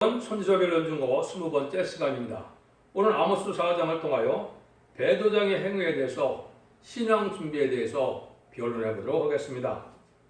선지서별 연중고 20번째 시간입니다. 오늘 아모스 4장을 통하여 배도장의 행위에 대해서 신앙 준비에 대해서 변론해 보도록 하겠습니다.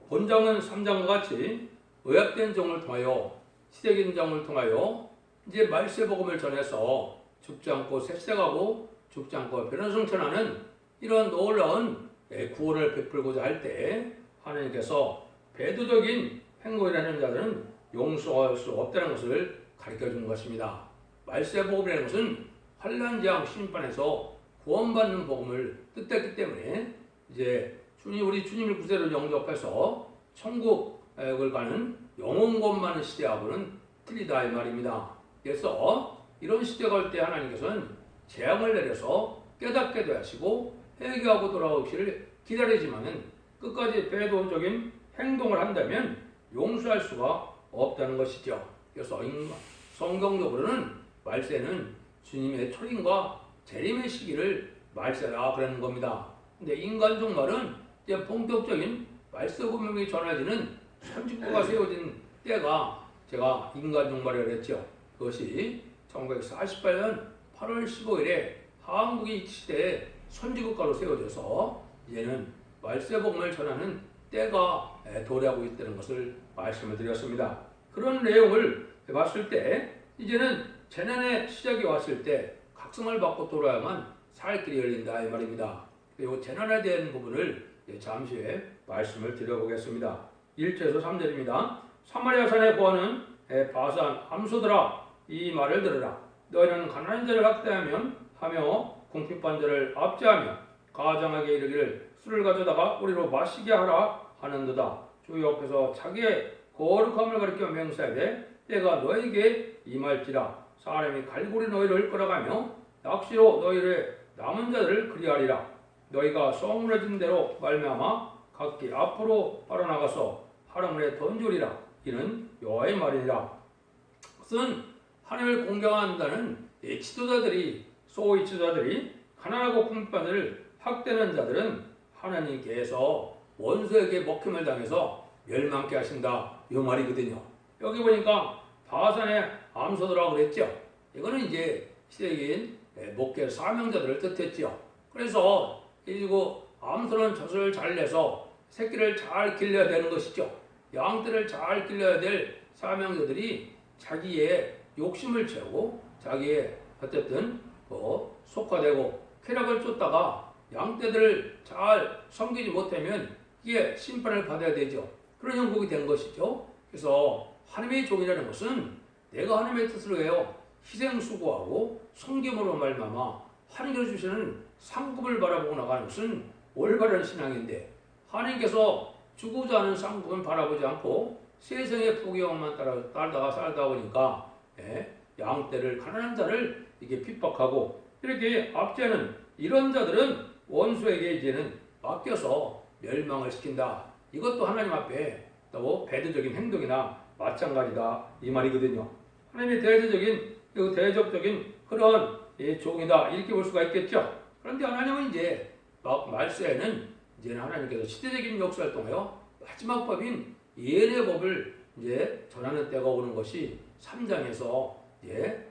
본장은 3장과 같이 의약된 종을 통하여 시대긴 종을 통하여 이제 말세 복음을 전해서 죽지 않고 색색하고 죽지 않고 변화성천하는 이런 놀라운 구원을 베풀고자 할 때 하나님께서 배도적인 행동을 하는 자들은 용서할 수 없다는 것을 가르쳐 주는 것입니다. 말세 복음이라는 것은 환난 재앙 심판에서 구원받는 복음을 뜻했기 때문에 이제 우리 주님을 구세로 영접해서 천국을 가는 영원 구원 많은 시대하고는 틀리다 이 말입니다. 그래서 이런 시대가 올 때 하나님께서는 재앙을 내려서 깨닫게도 하시고 회개하고 돌아오기를 기다리지만은 끝까지 배도적인 행동을 한다면 용서할 수가 없다는 것이죠. 그래서 성경적으로는 말세는 주님의 초림과 재림의 시기를 말세라 그러는 겁니다. 근데 인간적 말은 이제 본격적인 말세 분명히 전해지는 선지부가 세워진 때가 제가 인간적 말을 그랬죠. 그것이 1948년 8월 15일에 한국이 시대에 선지국가로 세워져서 이제는 말세 복음을 전하는 때가 도래하고 있다는 것을 말씀을 드렸습니다. 그런 내용을 봤을 때 이제는 재난의 시작이 왔을 때 각성을 받고 돌아야만 살 길이 열린다 이 말입니다. 그리고 재난에 대한 부분을 잠시 후에 말씀을 드려보겠습니다. 1절에서 3절입니다. 사마리아 산에 거하는 바산 암소들아 이 말을 들으라. 너희는 가난한 자를 학대하면 하며 궁핍한 자를 압제하며 가장하게 이르기를 술을 가져다가 우리로 마시게 하라 하는도다. 주 옆에서 자기의 거룩함을 가리켜 맹세하되 때가 너에게 임할지라. 사람이 갈고리 너희를 끌어가며 낚시로 너희를 남은 자들을 그리하리라. 너희가 소문해진 대로 말미암아 각기 앞으로 빨아나가서 하나문에 던지리라. 이는 여호와의 말이니라. 그것은 하나님을 공경한다는 지도자들이 소위 지도자들이 가난하고 궁핍한 자를 학대하는 자들은 하나님께서 원수에게 먹힘을 당해서 멸망케 하신다 이 말이거든요. 여기 보니까 바산의 암소들라고 그랬죠. 이거는 이제 시대인 목회 사명자들을 뜻했죠. 그래서 그리고 암소는 젖을 잘 내서 새끼를 잘 길러야 되는 것이죠. 양떼를 잘 길러야 될 사명자들이 자기의 욕심을 채우고 자기의 어쨌든 속화되고 쾌락을 쫓다가 양떼들을 잘 섬기지 못하면 이게 심판을 받아야 되죠. 그런 형국이 된 것이죠. 그래서 하나님의 종이라는 것은 내가 하나님의 뜻을 위하여 희생수고하고 섬김으로 말미암아 하나님께서 주시는 상급을 바라보고 나가는 것은 올바른 신앙인데 하나님께서 주고자 하는 상급은 바라보지 않고 세상의 포기형만 따르다가 살다 보니까 양떼를 가난한 자를 이게 핍박하고 이렇게 압제하는 이런 자들은 원수에게 이제는 맡겨서 멸망을 시킨다. 이것도 하나님 앞에 또 배도적인 행동이나 마찬가지다 이 말이거든요. 하나님의 대적적인 그런 종이다 이렇게 볼 수가 있겠죠. 그런데 하나님은 이제 말세에는 이제는 하나님께서 시대적인 역사를 통하여 마지막 법인 예언의 법을 이제 전하는 때가 오는 것이 3장에서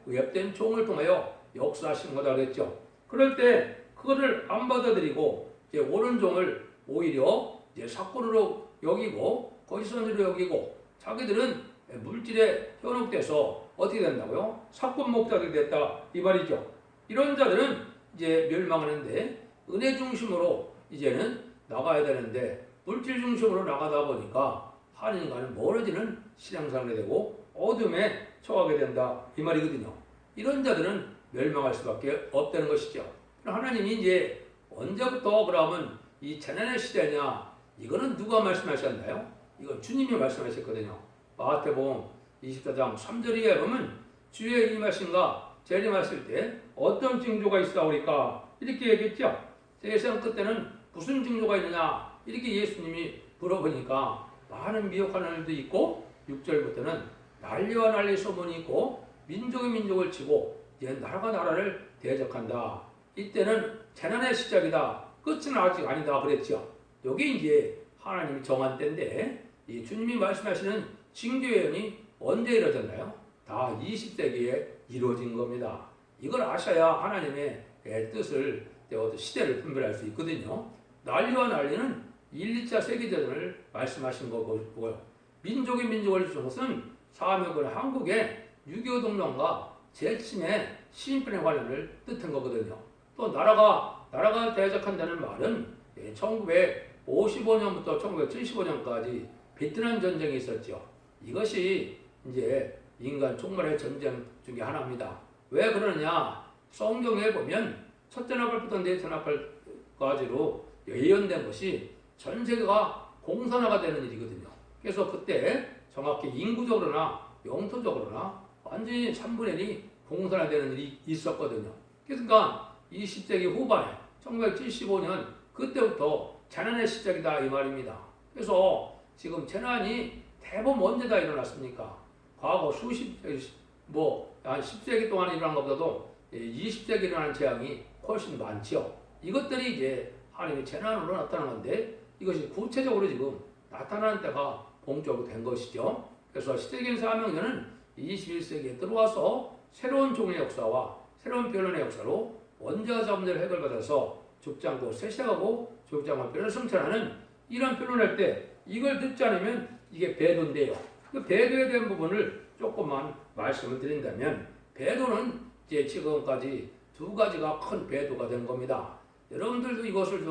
의협된 종을 통하여 역사하신 거다 그랬죠. 그럴 때 그거를 안 받아들이고 이제 옳은 종을 오히려 이제 사건으로 여기고 거짓선으로 여기고 자기들은 물질에 현혹돼서 어떻게 된다고요? 사건 목자들이 됐다 이 말이죠. 이런 자들은 이제 멸망하는데 은혜 중심으로 이제는 나가야 되는데 물질 중심으로 나가다 보니까 하나님과는 멀어지는 신앙생활이 되고 어둠에 처하게 된다 이 말이거든요. 이런 자들은 멸망할 수밖에 없다는 것이죠. 하나님이 이제 언제부터 그러면 이 재난의 시대냐 이거는 누가 말씀하셨나요? 이건 주님이 말씀하셨거든요. 마태복음 24장 3절에 보면 주의 임하신가 재림하실 때 어떤 징조가 있사오리까 이렇게 얘기했죠. 세상 끝에는 무슨 징조가 있느냐 이렇게 예수님이 물어보니까 많은 미혹하는 일도 있고 6절부터는 난리와 난리 소문이 있고 민족이 민족을 치고 이제 나라가 나라를 대적한다. 이때는 재난의 시작이다. 끝은 아직 아니다 그랬죠. 여기 이제 하나님이 정한 때인데 이 주님이 말씀하시는 징조 예언이 언제 이루어졌나요? 다 20세기에 이루어진 겁니다. 이걸 아셔야 하나님의 뜻을 시대를 분별할 수 있거든요. 난리와 난리는 1, 2차 세계대전을 말씀하신 거고요. 민족의 민족을 주신 것은 사명은 한국의 6.25 동맹과 재침의 시민권의 관련을 뜻한 거거든요. 또 나라가 대적한다는 말은 1955년부터 1975년까지 베트남 전쟁이 있었죠. 이것이 이제 인간 총괄의 전쟁 중에 하나입니다. 왜 그러느냐? 성경에 보면 첫째 나팔부터 넷째 나팔까지로 예언된 것이 전 세계가 공산화가 되는 일이거든요. 그래서 그때 정확히 인구적으로나 영토적으로나 완전히 3분의 1이 공산화되는 일이 있었거든요. 그러니까 20세기 후반에 1975년 그때부터 재난의 시작이다 이 말입니다. 그래서 지금 재난이 대부분 언제 다 일어났습니까? 과거 한 10세기 동안 일어난 것보다도 20세기 일어난 재앙이 훨씬 많죠. 이것들이 이제 하나님의 재난으로 나타난 건데 이것이 구체적으로 지금 나타나는 때가 본격으로 된 것이죠. 그래서 시대적인 사명자는 21세기에 들어와서 새로운 종의 역사와 새로운 변론의 역사로 원자가 자문제를 해결받아서 죽지 않고 쇠퇴하고 죽지 않고 변을 성찰하는 이런 변론할 때 이걸 듣지 않으면 이게 배도인데요. 그 배도에 대한 부분을 조금만 말씀을 드린다면 배도는 이제 지금까지 두 가지가 큰 배도가 된 겁니다. 여러분들도 이것을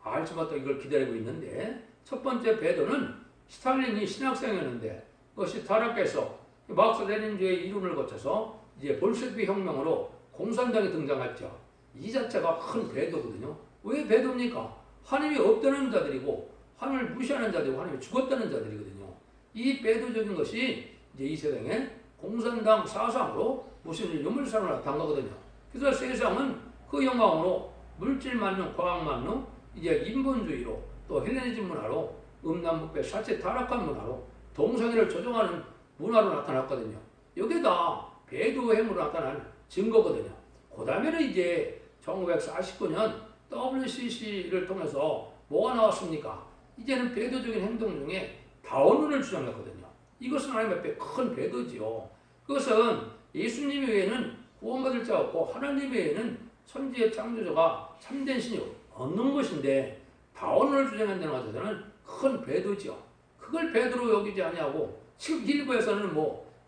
알지 못하고 이걸 기다리고 있는데 첫 번째 배도는 스탈린이 신학생이었는데 그것이 타락해서 마르크스 레닌주의 이론을 거쳐서 이제 볼셰비크 혁명으로 공산당이 등장했죠. 이 자체가 큰 배도거든요. 왜 배도입니까? 하나님이 없다는 자들이고 하나님을 무시하는 자들이고 하나님이 죽었다는 자들이거든요. 이 배도적인 것이 이제 이 세상에 공산당 사상으로 무슨 유물상으로 나타난 거거든요. 그래서 세상은 그 영광으로 물질만능, 과학만능, 이제 인본주의로 또 헬레니즘 문화로 음란부패, 사체 타락한 문화로 동성애를 조종하는 문화로 나타났거든요. 여기다 배도의 행으로 나타난 증거거든요. 그 다음에는 이제 1949년 WCC를 통해서 뭐가 나왔습니까? 이제는 배도적인 행동 중에 다원론을 주장했거든요. 이것은 하나님 앞에 큰 배도지요. 그것은 예수님 외에는 구원받을 자 없고 하나님 외에는 천지의 창조주가 참된 신이 없는 것인데 다원론을 주장한다는 것은 큰 배도지요. 그걸 배도로 여기지 아니하고 지금 일부에서는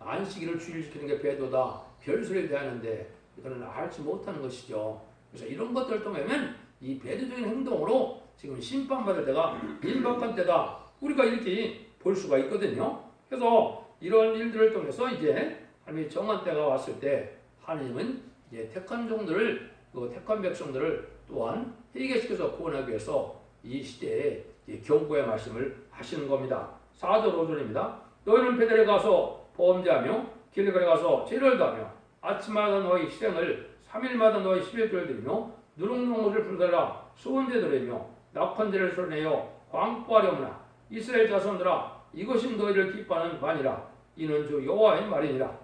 안식일을 주일지키는 게 배도다 별소리를 대하는데 이거는 알지 못하는 것이죠. 그래서 이런 것들을 통하면 이 배도적인 행동으로 지금 심판받을 때가 임박한 때다 우리가 이렇게 볼 수가 있거든요. 그래서 이런 일들을 통해서 이제 하나님의 정한 때가 왔을 때 하나님은 이제 택한 종들을 택한 백성들을 또한 회개시켜서 구원하기 위해서 이 시대에 경고의 말씀을 하시는 겁니다. 4절 5절입니다. 너희는 베델에 가서 범죄하며 길갈에 가서 죄를 다하며 아침마다 너희 희생을 3일마다 너희 11조를 드리며 누룩누룩 옷을 불살라 수원제 드리며 낙헌제를 소리내어 광포하려무나 이스라엘 자손들아 이것이 너희를 기뻐하는 반이라 이는 주 여호와의 말이니라.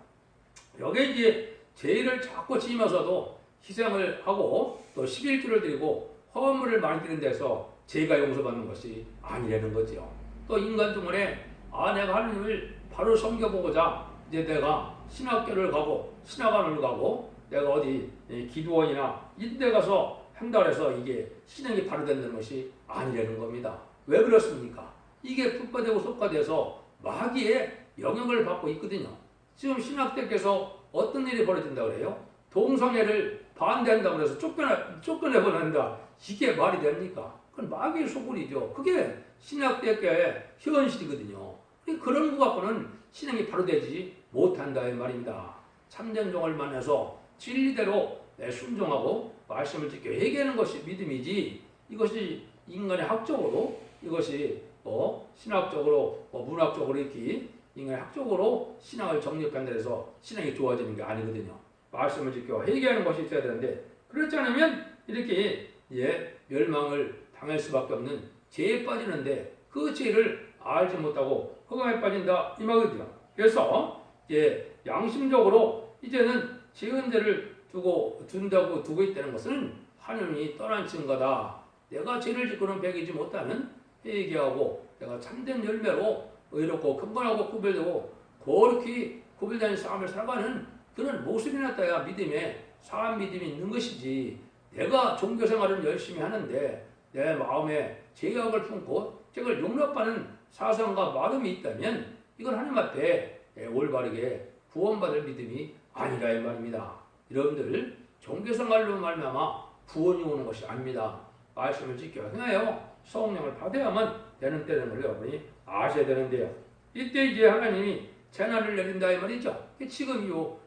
여기 이제 죄를 자꾸 지으면서도 희생을 하고 또 11조를 드리고 헌물을 많이 드리는 데서 죄가 용서받는 것이 아니라는 거죠. 또 인간 중간에 내가 하나님을 바로 섬겨보고자 이제 내가 신학교를 가고 신학원을 가고 내가 어디 기도원이나 이런 데 가서 한다 해서 이게 신앙이 바로 된다는 것이 아니라는 겁니다. 왜 그렇습니까? 이게 국가되고 속가돼서 마귀의 영향을 받고 있거든요. 지금 신학대께서 어떤 일이 벌어진다고 그래요? 동성애를 반대한다고 해서 쫓겨내버린다. 이게 말이 됩니까? 그건 마귀의 소굴이죠. 그게 신학대의 현실이거든요. 그런 것 갖고는 신앙이 바로 되지 못한다 이 말입니다. 참된 종을 만나서 진리대로 순종하고 말씀을 지켜 회개하는 것이 믿음이지 이것이 인간의 학적으로 이것이 신학적으로 문학적으로 이렇게 인간의 학적으로 신앙을 정립한다 해서 신앙이 좋아지는 게 아니거든요. 말씀을 지켜 회개하는 것이 있어야 되는데 그렇지 않으면 이렇게 멸망을 당할 수밖에 없는 죄에 빠지는데 그 죄를 알지 못하고 흑암에 빠진다 이 말이죠. 그래서 양심적으로 이제는 지은 죄를 두고 있다는 것은 하나님이 떠난 증거다. 내가 죄를 짓고는 배기지 못하는 회개하고 내가 참된 열매로 의롭고 경건하고 구별되고 거룩히 구별된 삶을 살아가는 그런 모습이 나타야 믿음에 사람 믿음이 있는 것이지. 내가 종교 생활을 열심히 하는데 내 마음에 죄악을 품고 저걸 용납하는 사상과 마음이 있다면 이건 하나님 앞에 올바르게 구원받을 믿음이 아니라 이 말입니다. 여러분들 종교 생활로 말미암아 구원이 오는 것이 아닙니다. 말씀을 지켜 행하여 성령을 받아야만 되는 때는 걸 여러분이 아셔야 되는데요. 이때 이제 하나님이 재난을 내린다 이 말이죠. 지금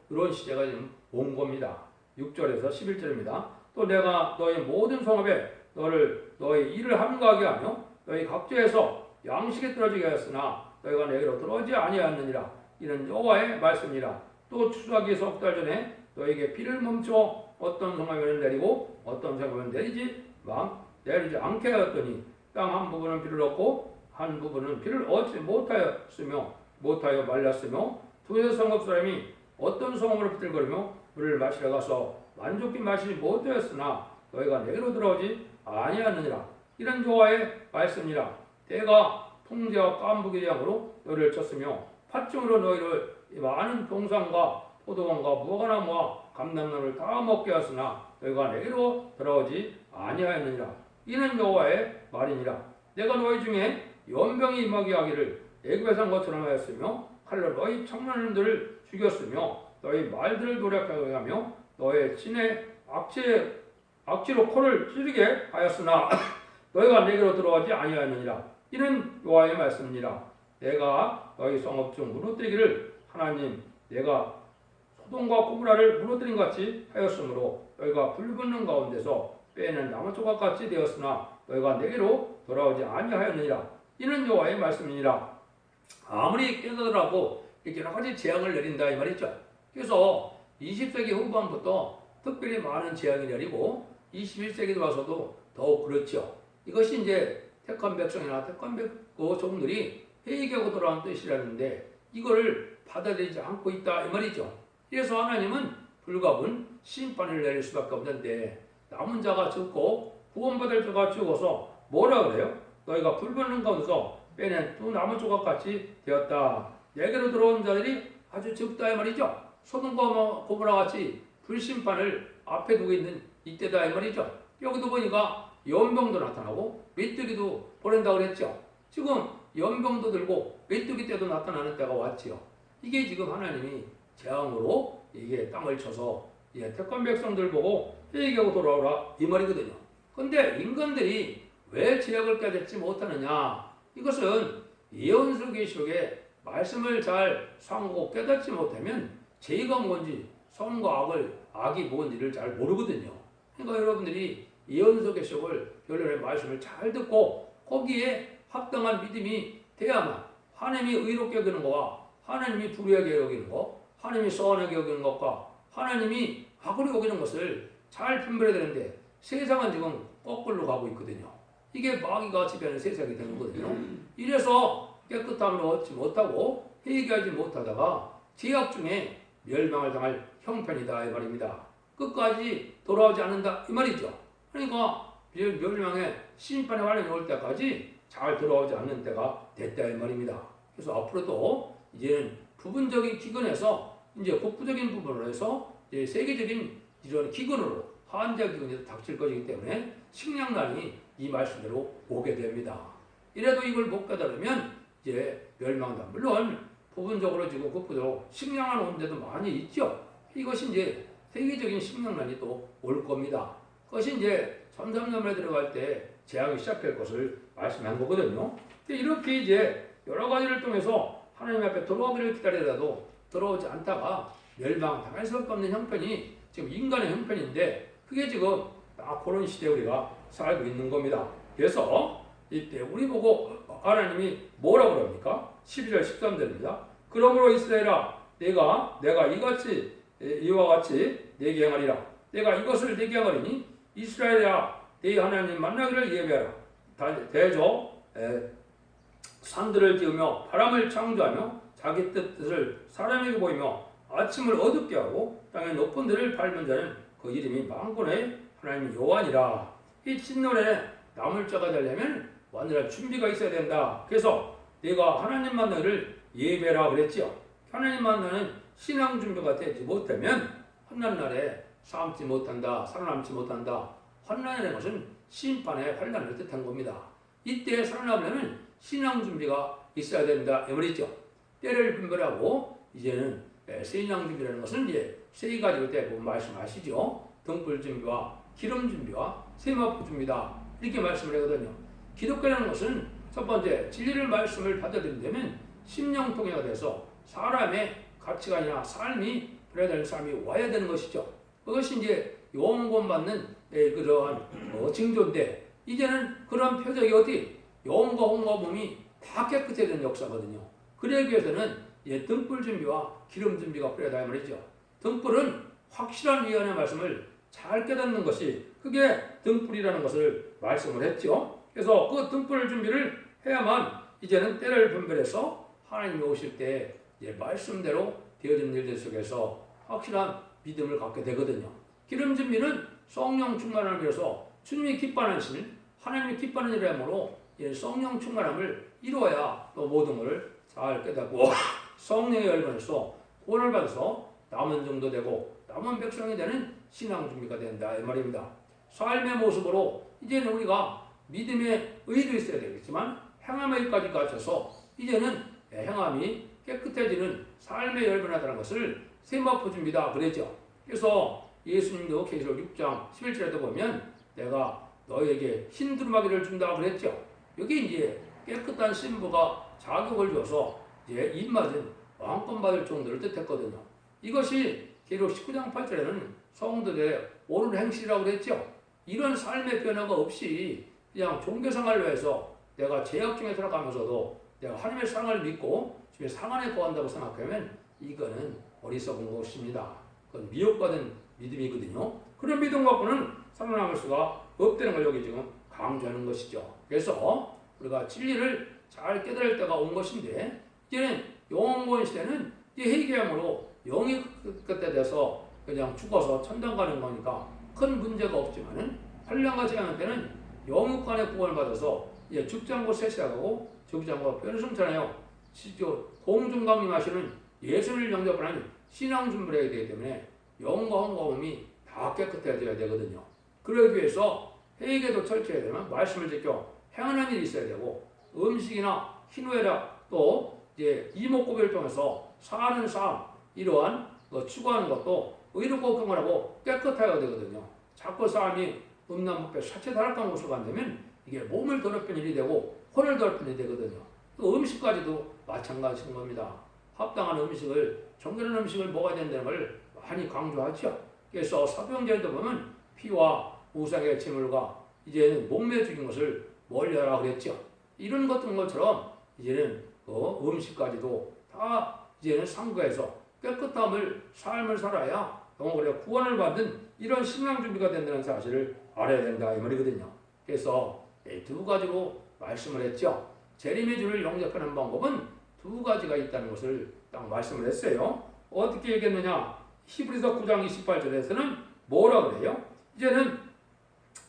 이런 시대가 지금 온 겁니다. 6절에서 11절입니다. 또 내가 너희 모든 성읍에 너희 일을 함구하게 하며 너희 각지에서 양식에 떨어지게 하였으나 너희가 내게로 들어오지 아니하였느니라. 이는 여호와의 말씀이라. 또 추수하기 석 달 전에 너에게 비를 멈춰 어떤 성읍에는 내리고 어떤 성읍에는 내리지 않게 하였더니 땅 한 부분은 비를 얻고 한 부분은 비를 얻지 못하여 말랐으며 두세 성읍 사람이 어떤 성읍으로 비틀거리며 물을 마시러 가서 만족히 마시지 못하였으나 너희가 내게로 들어오지 아니하느니라. 이런 여호와의 말씀이라. 때가 풍제와 깐부기 재앙으로 너희를 쳤으며 팥중으로 너희를 많은 동산과 포도원과 무화과나무와 감람나무를 다 먹게 하였으나 너희가 내게로 들어오지 아니하였느니라. 이는 여호와의 말이니라. 내가 너희 중에 연병이 임하게 하기를 애굽에서 한 것처럼 하였으며 칼로 너희 청년들을 죽였으며 너희 말들을 노력하게 하며 너의 친의 악취로 코를 찌르게 하였으나 너희가 내게로 들어오지 아니하였느니라. 이는 여호와의 말씀이니라. 내가 너희 성읍 중 무너뜨리기를 하나님 내가 소돔과 고모라를 무너뜨린 같이 하였으므로 너희가 불붙는 가운데서 빼는 나무 조각같이 되었으나 너희가 내게로 돌아오지 아니하였느니라. 이는 여호와의 말씀이니라. 아무리 깨달으라고 이렇게 여러 가지 재앙을 내린다 이 말이죠. 그래서 20세기 후반부터 특별히 많은 재앙이 내리고 21세기 들어와서도 더욱 그렇죠. 이것이 이제 택한 백성이나 택한 종들이 회개하고 돌아온 뜻이라는데 이거를 받아들이지 않고 있다 이 말이죠. 그래서 하나님은 불가분 심판을 내릴 수밖에 없는데 남은 자가 적고 구원받을 자가 적어서 뭐라 그래요? 너희가 불붙는 가운데서 빼낸 두 나무 조각같이 되었다. 내게로 들어온 자들이 아주 적다 이 말이죠. 소돔과 고모라 같이 불심판을 앞에 두고 있는 이때다 이 말이죠. 여기도 보니까 연병도 나타나고 메뚜기도 보낸다고 그랬죠. 지금 연병도 들고 메뚜기 때도 나타나는 때가 왔지요. 이게 지금 하나님이 재앙으로 이게 땅을 쳐서 택한 백성들 보고 회개하고 돌아오라 이 말이거든요. 근데 인간들이 왜 죄악을 깨닫지 못하느냐? 이것은 예언서 계시록에 말씀을 잘 상고 깨닫지 못하면 죄가 뭔지 선과 악이 뭔지를 잘 모르거든요. 그러니까 여러분들이 예언서 계시록을 결론의 말씀을 잘 듣고 거기에 합당한 믿음이 돼야만 하나님이 의롭게 여기는 것과 하나님이 불의하게 여기는 것, 하나님이 선하게 여기는 것과 하나님이 악으로 여기는 것을 잘 분별해야 되는데 세상은 지금 거꾸로 가고 있거든요. 이게 마귀가 지배하는 세상이 되는 거거든요. 이래서 깨끗함을 얻지 못하고 회개하지 못하다가 죄악 중에 멸망을 당할 형편이다 이 말입니다. 끝까지 돌아오지 않는다 이 말이죠. 그러니까 멸망의 심판의 환란이 올 때까지 잘 돌아오지 않는 때가 됐다 이 말입니다. 그래서 앞으로도 이제는 부분적인 기근에서 이제 국부적인 부분으로 해서 이제 세계적인 이런 기근으로 환자 기근이 닥칠 것이기 때문에 식량난이 이 말씀대로 오게 됩니다. 이래도 이걸 못 깨달으면 이제 멸망다. 물론 부분적으로 지금 국부적으로 식량난 온 데도 많이 있죠. 이것이 이제 세계적인 식량난이 또 올 겁니다. 그것이 이제 선삼년에 들어갈 때 재앙이 시작될 것을 말씀한 거거든요. 이렇게 이제 여러 가지를 통해서 하나님 앞에 돌아오기를 기다리더라도 돌아오지 않다가 멸망당할 수밖에 없는 형편이 지금 인간의 형편인데 그게 지금 딱 그런 시대에 우리가 살고 있는 겁니다. 그래서 이때 우리 보고 하나님이 뭐라고 그럽니까? 12절 13절입니다. 그러므로 이스라엘아 내가 이와 같이 내게 행하리라. 내가 이것을 내게 행하리니 이스라엘아 네 하나님 만나기를 예배하라. 대저 산들을 띄우며 바람을 창조하며 자기 뜻을 사람에게 보이며 아침을 어둡게 하고 땅의 높은 데를 밟은 자는 그 이름이 만군의 하나님 여호와니라. 이 진노에 남을 자가 되려면 완전한 준비가 있어야 된다. 그래서 내가 하나님 만나기를 예배라 그랬지요. 하나님 만나는 신앙 준비가 되지 못하면 환난 날에 삼지 못한다, 살아남지 못한다. 환난이라는 것은 심판의 환난을 뜻한 겁니다. 이때 살아남으려면 신앙 준비가 있어야 된다 이 말이죠. 때를 분별하고 이제는 신앙 준비라는 것은 이제 세 가지로 대부분 말씀하시죠. 등불 준비와 기름 준비와 세마포 준비다 이렇게 말씀을 하거든요. 기독교라는 것은 첫 번째 진리를 말씀을 받아들이려면 심령통해가 돼서 사람의 가치관이나 삶이 그래야 되는 삶이 와야 되는 것이죠. 그것이 이제 영권받는 그러한 징조인데 이제는 그런 표적이 어디 영과 홍과 몸이 다 깨끗해야 되는 역사거든요. 그러기 위해서는 등불 준비와 기름 준비가 필요하다 말이죠. 등불은 확실한 위안의 말씀을 잘 깨닫는 것이 그게 등불이라는 것을 말씀을 했죠. 그래서 그 등불 준비를 해야만 이제는 때를 분별해서 하나님이 오실 때 말씀대로 되어지는 일들 속에서 확실한 믿음을 갖게 되거든요. 기름 준비는 성령 충만을 위해서 주님이 기뻐하는 신, 하나님이 기뻐하는 일이므로 성령 충만함을 이루어야 또 모든 것을 잘 깨닫고 성령의 열반에서 구원을 받아서 남은 정도 되고 남은 백성이 되는 신앙 준비가 된다 이 말입니다. 삶의 모습으로 이제는 우리가 믿음의 의도 있어야 되겠지만 행함의 의까지 갖춰서 이제는 행함이 깨끗해지는 삶의 열변하다는 것을 세마포 준비다 그랬죠. 그래서 예수님도 계시록 6장 11절에도 보면 내가 너에게 흰 두루마기를 준다 그랬죠. 여기 이제 깨끗한 신부가 자격을 줘서 이제 입맞은 왕권 받을 정도를 뜻했거든요. 이것이 계시록 19장 8절에는 성도들의 옳은 행실이라고 그랬죠. 이런 삶의 변화가 없이 그냥 종교생활로 해서 내가 죄악 중에 들어가면서도 내가 하나님의 사랑을 믿고 주의 상 안에 거한다고 생각하면 이거는 어리석은 것입니다. 그건 미혹받은 믿음이거든요. 그런 믿음 갖고는 살아남을 수가 없다는 걸 여기 지금 강조하는 것이죠. 그래서 우리가 진리를 잘 깨달을 때가 온 것인데 이제는 영원 시대는 이제 회개함으로 영이 그때 돼서 그냥 죽어서 천당 가는 거니까 큰 문제가 없지만은 한량과 재앙 때는 영육간의 구원을 받아서 이제 죽지 않고 세시하고 죽지 않고 변성잖아요. 공중강림하시는 예수를 영접하는 신앙 준비를 해야 되기 때문에 영과 혼과 몸이 다 깨끗해져야 되거든요. 그러기 위해서 회개도 철저해야 되면 말씀을 지켜 행하는 일이 있어야 되고 음식이나 희노애락 또 이제 이목구비를 통해서 사는 삶 이러한 추구하는 것도 의롭고 경건하고 깨끗해야 되거든요. 자꾸 사람이 음란무패 사체 다락한 곳으로 간다면 이게 몸을 더럽힌 일이 되고 혼을 더럽힌 일이 되거든요. 또 음식까지도 마찬가지인 겁니다. 합당한 음식을 정결한 음식을 먹어야 된다는 걸 많이 강조하죠. 그래서 사도행전에도 보면 피와 우상의 제물과 이제는 몸매 죽인 것을 멀리하라 그랬죠. 이런 것처럼 이제는 음식까지도 다 이제는 상고해서 깨끗함을 삶을 살아야 영원히 구원을 받는 이런 신앙 준비가 된다는 사실을 알아야 된다 이 말이거든요. 그래서 두 가지로 말씀을 했죠. 재림의 주를 영접하는 방법은 두 가지가 있다는 것을 딱 말씀을 했어요. 어떻게 얘기했느냐? 히브리서 9장 28절에서는 뭐라 그래요? 이제는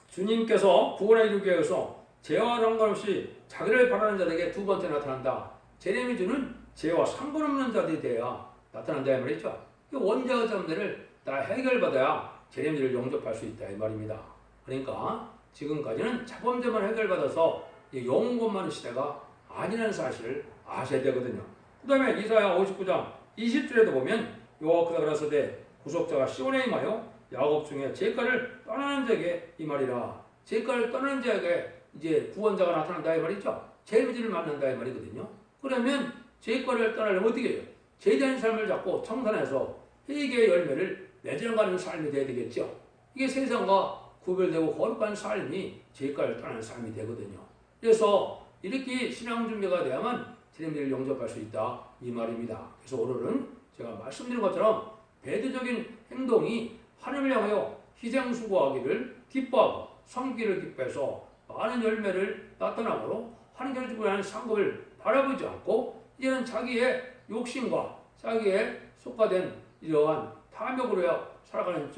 주님께서 구원을 이루기 위해서 죄와 상관없이 자기를 바라는 자들에게 두 번째 나타난다. 재림의 주는 죄와 상관없는 자들이 돼야 나타난다 이 말이죠. 원죄의 점들을 다 해결받아야 재림의 주를 영접할 수 있다 이 말입니다. 그러니까 지금까지는 자범죄만 해결받아서 영원만 시대가 아니라는 사실을 아셔야 되거든요. 그 다음에 이사야 59장 20절에도 보면 여호와께서 가라사대 구속자가 시온에 임하여 야곱 중에 죄가를 떠나는 자에게 이 말이라. 죄가를 떠나는 자에게 이제 구원자가 나타난다 이 말이죠. 재미지를 만난다 이 말이거든요. 그러면 죄가를 떠나려면 어떻게 해요? 제대한 삶을 잡고 청산해서 회개의 열매를 맺어가는 삶이 돼야 되겠죠. 이게 세상과 구별되고 거룩한 삶이 죄가를 떠나는 삶이 되거든요. 그래서 이렇게 신앙 준비가 돼야만 재림을 영접할 수 있다 이 말입니다. 그래서 오늘은 제가 말씀드린 것처럼 배도적인 행동이 하나님을 향하여 희생수고하기를 기뻐하고 섬기를 기뻐해서 많은 열매를 나타나므로 하나님께서 주고 하는 상급을 바라보지 않고 이제는 자기의 욕심과 자기의 속화된 이러한 탐욕으로 살아가는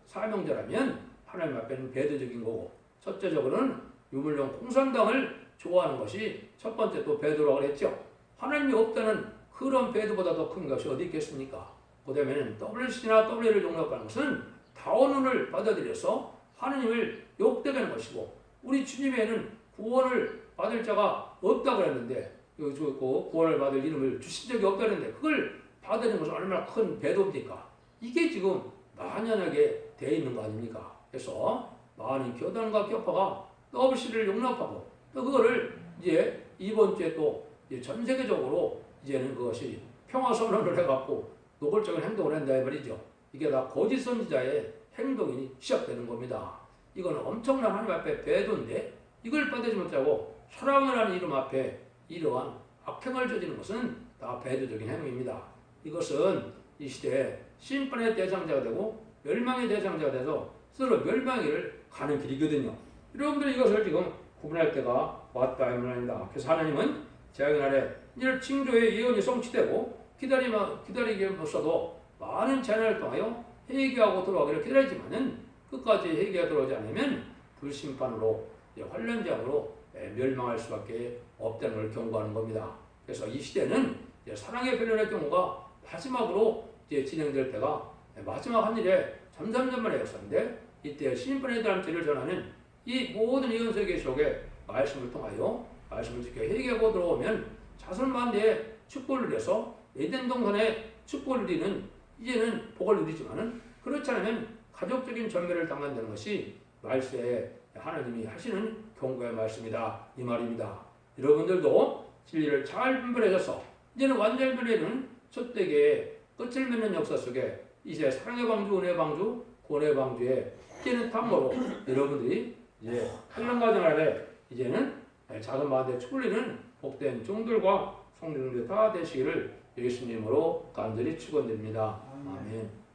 사명자라면 하나님 앞에는 배도적인 거고 첫째적으로는 유물론 공산당을 좋아하는 것이 첫 번째 또 배도라고 했죠. 하나님이 없다는 그런 배도보다 더 큰 것이 어디 있겠습니까? 그 다음에는 WC나 W를 용납하는 것은 다원론을 받아들여서 하느님을 욕되게 하는 것이고, 우리 주님에는 구원을 받을 자가 없다고 그랬는데, 구원을 받을 이름을 주신 적이 없다고 그랬는데, 그걸 받아들이는 것은 얼마나 큰 배도입니까? 이게 지금 만연하게 되어 있는 거 아닙니까? 그래서 많은 교단과 교파가 WC를 용납하고, 또 그거를 이제 이번 주에 또 전 세계적으로 이제는 그것이 평화선언을 해갖고 노골적인 행동을 한다 말이죠. 이게 다 거짓 선지자의 행동이 시작되는 겁니다. 이거는 엄청난 하나님 앞에 배도인데, 이걸 받아지 못하고 사랑을 하는 이름 앞에 이러한 악행을 저지르는 것은 다 배도적인 행위입니다. 이것은 이 시대에 심판의 대상자가 되고 멸망의 대상자가 돼서 서로 멸망을 가는 길이거든요. 여러분들이 이것을 지금 구분할 때가 왔다 이 말입니다. 그래서 하나님은 재앙의 날에 이를 징조의 예언이 성취되고 기다리기로서도 많은 재난을 통하여 회개하고 돌아오기를 기다리지만은 끝까지 회개가 들어오지 않으면 불심판으로 환란장으로 멸망할 수밖에 없다는 걸 경고하는 겁니다. 그래서 이 시대는 사랑의 변론의 경우가 마지막으로 진행될 때가 마지막 한 일에 점점점만의 역사인데, 이때 심판에 대한 진리를 전하는 이 모든 예언서 계시록의 말씀을 통하여 말씀을 지켜 회개하고 들어오면 자손만대의 축복을 누려서 에덴 동산의 축복을 누리는, 이제는 복을 누리지만은 그렇지 않으면 가족적인 전멸을 당한다는 것이 말세에 하나님이 하시는 경고의 말씀이다 이 말입니다. 여러분들도 진리를 잘 분별하셔서 이제는 완전히 변해는 첫대기의 끝을 맺는 역사 속에 이제 사랑의 방주, 은혜의 방주, 구원의 방주에 이제는 탐으로 여러분들이 이제 한란가정 아래 이제는 자손만대 축복리는 복된 종들과 성도님들 다 되시기를 예수님으로 간절히 축원드립니다. 아멘.